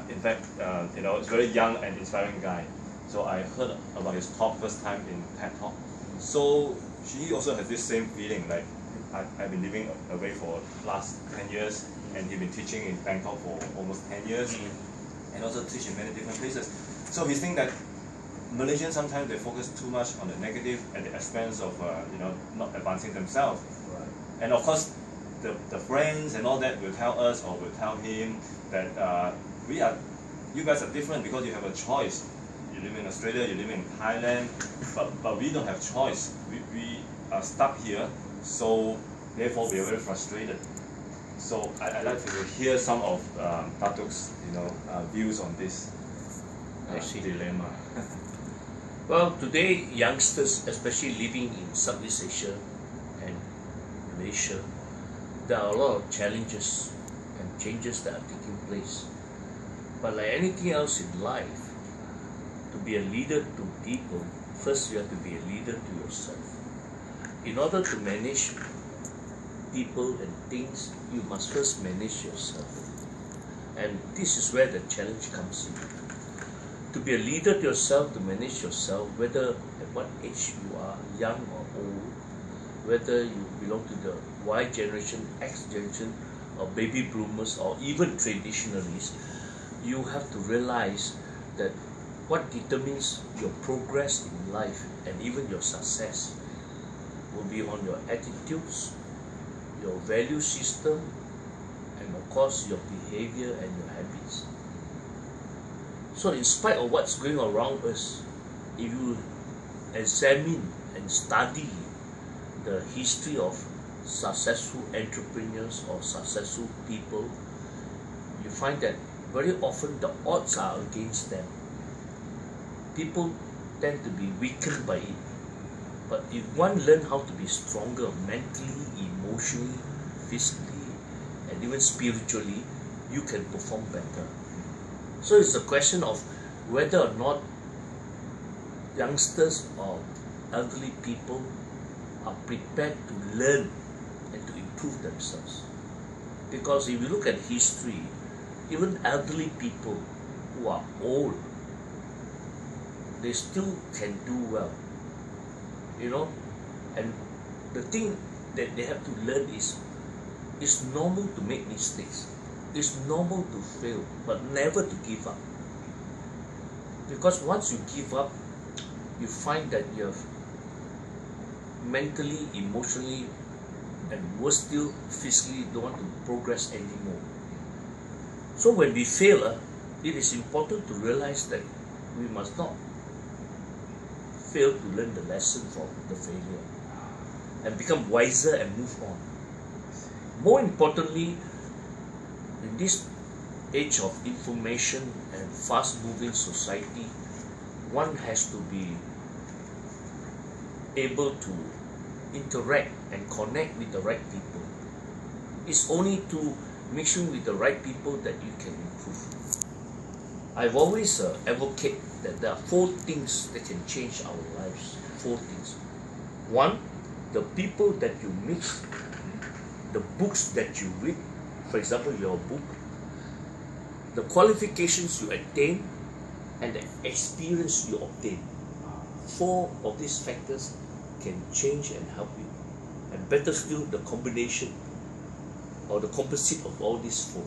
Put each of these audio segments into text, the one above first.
In fact, it's very young and inspiring guy. So I heard about his talk first time in TED Talk. So she also has this same feeling, like I've been living away for last 10 years, and he's been teaching in Bangkok for almost 10 years, and also teach in many different places. So he's saying that Malaysians sometimes they focus too much on the negative at the expense of not advancing themselves. Right. And of course, the friends and all that will tell us or will tell him that you guys are different because you have a choice. You live in Australia, you live in Thailand, but we don't have choice. We are stuck here, so therefore we are very frustrated. So I'd like to hear some of Dato's views on this dilemma. Well, today youngsters, especially living in Southeast Asia and Malaysia, there are a lot of challenges and changes that are taking place. But like anything else in life, to be a leader to people, first you have to be a leader to yourself. In order to manage people and things, you must first manage yourself. And this is where the challenge comes in. To be a leader to yourself, to manage yourself, whether at what age you are, young or old, whether you belong to the Y generation, X generation, or baby boomers, or even traditionalists, you have to realize that what determines your progress in life and even your success will be on your attitudes, your value system, and of course your behavior and your habits. So in spite of what's going around us, if you examine and study the history of successful entrepreneurs or successful people, you find that very often the odds are against them. People tend to be weakened by it. But if one learns how to be stronger mentally, emotionally, physically, and even spiritually, you can perform better. So it's a question of whether or not youngsters or elderly people are prepared to learn and to improve themselves. Because if you look at history, even elderly people who are old, they still can do well. And the thing that they have to learn is it's normal to make mistakes. It's normal to fail, but never to give up. Because once you give up, you find that you have mentally, emotionally, and worse still, physically don't want to progress anymore. So when we fail, it is important to realize that we must not fail to learn the lesson from the failure and become wiser and move on. More importantly, in this age of information and fast-moving society, one has to be able to interact and connect with the right people. It's only through mixing with the right people that you can improve. I've always advocated that there are 4 things that can change our lives. 4 things. 1, the people that you mix, the books that you read, for example, your book, the qualifications you attain, and the experience you obtain. 4 of these factors can change and help you. And better still, the combination or the composite of all these 4.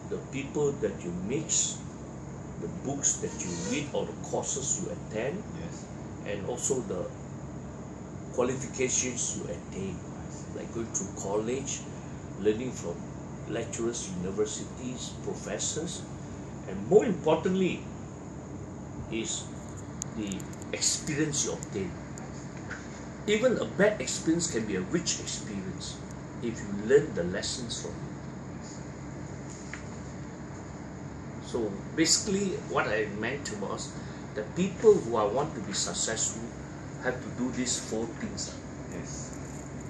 The people that you mix, the books that you read or the courses you attend, Yes. and also the qualifications you attain, like going through college, learning from lecturers, universities, professors, and more importantly is the experience you obtain. Even a bad experience can be a rich experience if you learn the lessons from it. So basically what I meant was the people who want to be successful have to do these 4 things. Yes.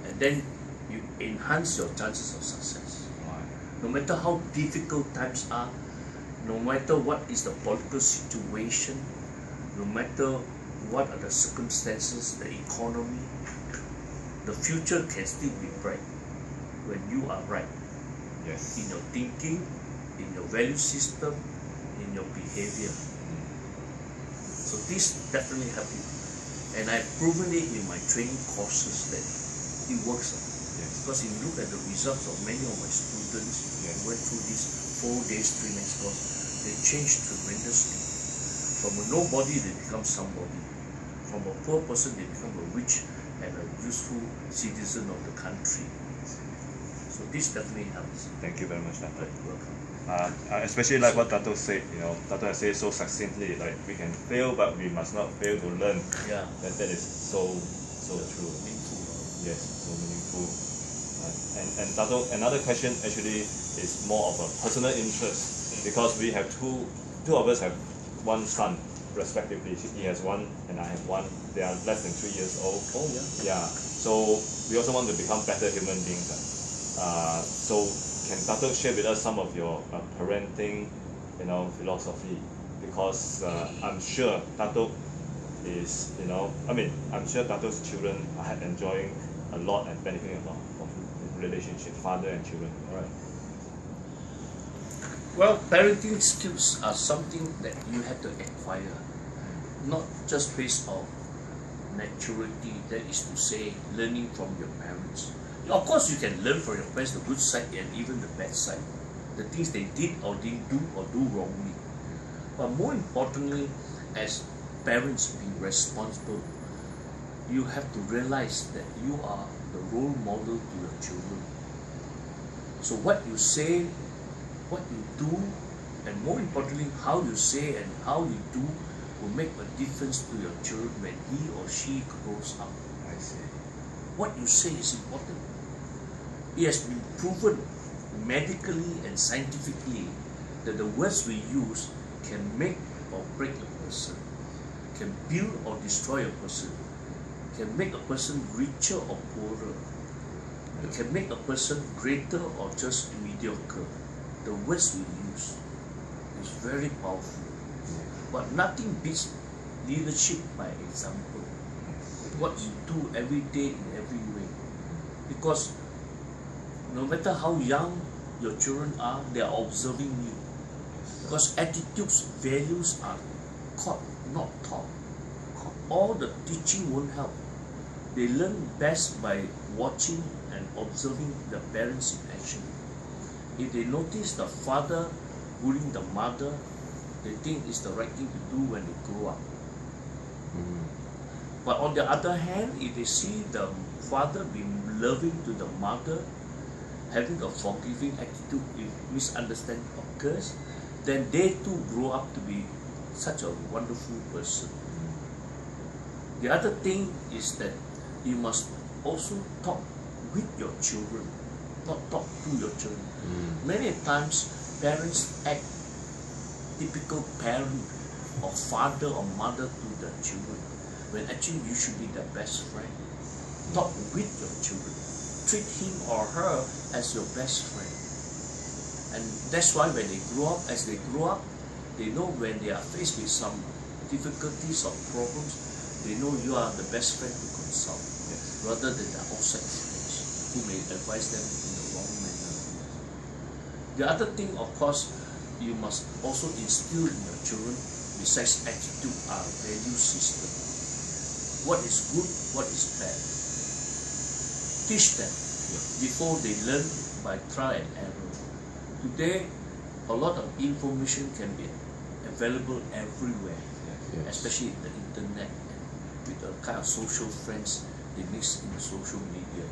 And then you enhance your chances of success. Right. No matter how difficult times are, no matter what is the political situation, no matter what are the circumstances, the economy, the future can still be bright when you are right Yes. in your thinking, in your value system, in your behavior. So this definitely help you. And I've proven it in my training courses that it works. Yes. Because if you look at the results of many of my students who went through this 4 days 3 nights course, they changed tremendously. From a nobody, they become somebody. From a poor person, they become a rich and a useful citizen of the country. So this definitely helps. Thank you very much, Dato. You're welcome. Especially like what Dato said, Dato has said so succinctly, like we can fail, but we must not fail to learn. Yeah. That is so true. Meaningful. Yes, so meaningful. And Dato, another question actually is more of a personal interest, because we have two of us have one son, respectively. He has one and I have one. They are less than 3 years old. Oh yeah. Yeah. So we also want to become better human beings. So can Dato share with us some of your parenting, philosophy? Because I'm sure Dato is, I'm sure Dato's children are enjoying a lot and benefiting a lot from the relationship, father and children. Right? Well, parenting skills are something that you have to acquire, not just based on maturity, that is to say, learning from your parents. Of course, you can learn from your parents the good side and even the bad side, the things they did or didn't do or do wrongly. But more importantly, as parents being responsible, you have to realize that you are the role model to your children. So what you say, what you do, and more importantly, how you say and how you do will make a difference to your children when he or she grows up. I see. What you say is important. It has been proven medically and scientifically that the words we use can make or break a person, can build or destroy a person, can make a person richer or poorer, it can make a person greater or just mediocre. The words we use is very powerful. But nothing beats leadership by example. What you do every day in every way. Because no matter how young your children are, they are observing you. Because attitudes, values are caught, not taught. All the teaching won't help. They learn best by watching and observing the parents in action. If they notice the father bullying the mother, they think it's the right thing to do when they grow up. But on the other hand, if they see the father being loving to the mother, having a forgiving attitude if misunderstanding occurs, then they too grow up to be such a wonderful person. The other thing is that you must also talk with your children, not talk to your children. Many times parents act typical parent or father or mother to the children, when actually you should be their best friend. Talk with your children. Treat him or her as your best friend. And that's why when they grow up, as they grow up, they know when they are faced with some difficulties or problems, they know you are the best friend to consult, rather than the outside friends who may advise them in the wrong manner. The other thing, of course, you must also instill in your children, besides attitude, are value system. What is good, what is bad. Teach them before they learn by trial and error. Today, a lot of information can be available everywhere, especially the internet, with the kind of social friends they mix in social media.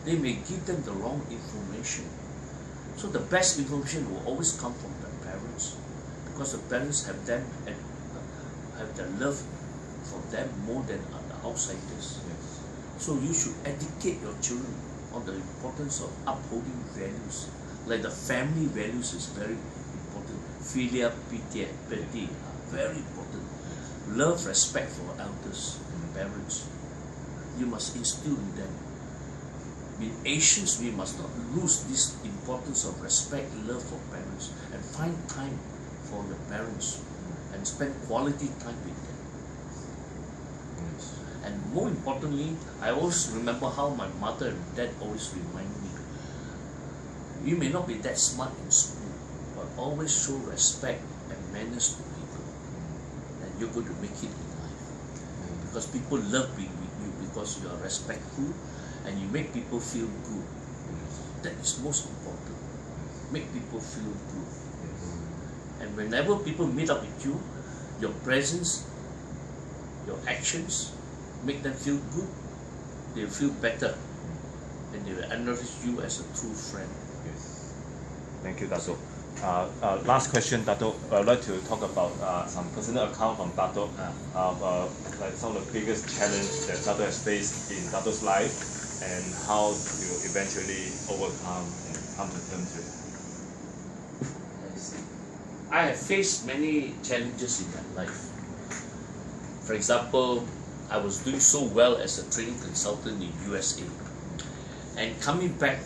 They may give them the wrong information. So the best information will always come from the parents, because the parents have them and have the love for them more than the outsiders. So you should educate your children on the importance of upholding values. Like the family values is very important. Filia, piety, very important. Love, respect for elders, parents. You must instill in them. Being Asians, we must not lose this importance of respect, love for parents, and find time for your parents and spend quality time with them. And more importantly, I always remember how my mother and dad always remind me, you may not be that smart in school, but always show respect and manners to people, and you're going to make it in life. Because people love being with you because you are respectful and you make people feel good. That is most important. Make people feel good. And whenever people meet up with you, your presence, your actions make them feel good. They will feel better, and they will acknowledge you as a true friend. Yes. Thank you, Dato. Last question, Dato. I'd like to talk about some personal account from Dato, like some of the biggest challenge that Dato has faced in Dato's life, and how you eventually overcome and come to terms with it. I have faced many challenges in my life. For example, I was doing so well as a training consultant in USA, and coming back,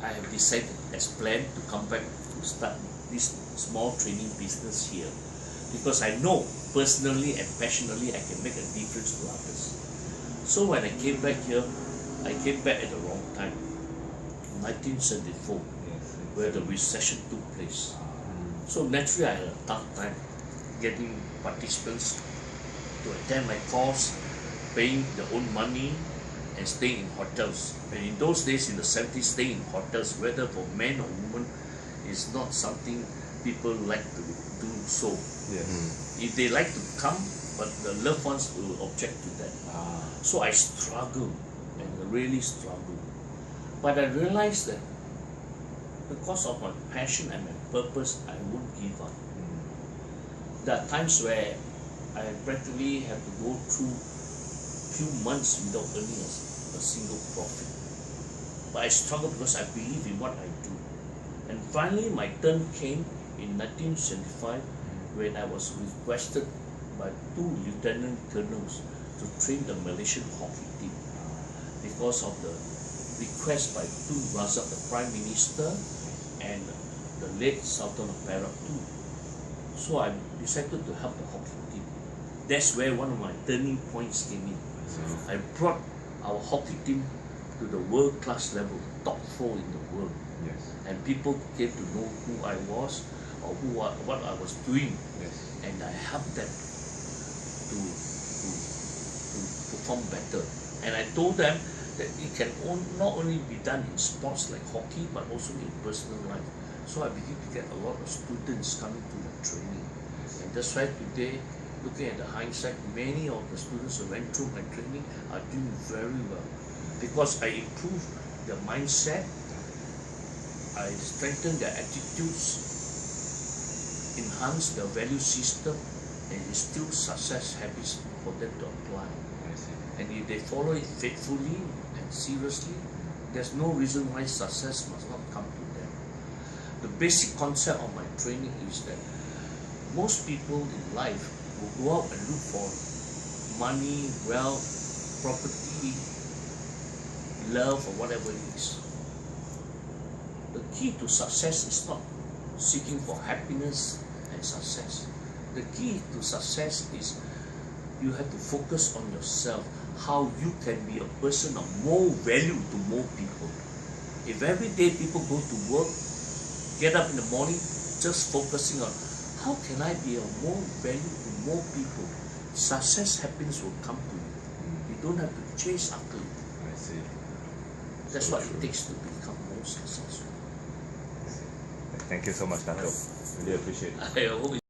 I have decided as planned to come back to start this small training business here, because I know personally and passionately I can make a difference to others. So when I came back here, I came back at the wrong time, 1974, where the recession took place. So naturally I had a tough time getting participants to attend my course, paying their own money and staying in hotels. And in those days, in the 70s, staying in hotels, whether for men or women, is not something people like to do so. Yes. If they like to come, but the loved ones will object to that. So I struggled, and really struggled. But I realized that because of my passion and my purpose, I won't give up. There are times where I practically have to go through few months without earning a single profit. But I struggle because I believe in what I do. And finally my turn came in 1975 when I was requested by 2 lieutenant colonels to train the Malaysian hockey team because of the request by Tun Razak, the Prime Minister, and the late Sultan of Perak too. So I decided to help the hockey team. That's where one of my turning points came in. I brought our hockey team to the world-class level, top 4 in the world. Yes. And people came to know who I was or what I was doing. Yes. And I helped them to perform better. And I told them that it can not only be done in sports like hockey, but also in personal life. So I began to get a lot of students coming to the training. And that's why today, looking at the hindsight, many of the students who went through my training are doing very well. Because I improved their mindset, I strengthened their attitudes, enhanced their value system, and instilled success habits for them to apply. And if they follow it faithfully and seriously, there's no reason why success must not come to them. The basic concept of my training is that most people in life will go out and look for money, wealth, property, love, or whatever it is. The key to success is not seeking for happiness and success. The key to success is you have to focus on yourself, how you can be a person of more value to more people. If every day people go to work, get up in the morning, just focusing on how can I be of more value to more people, success, happiness will come to you. You don't have to chase after it. I see. That's what it takes to become more successful. Thank you so much, Dato. Really appreciate it. I hope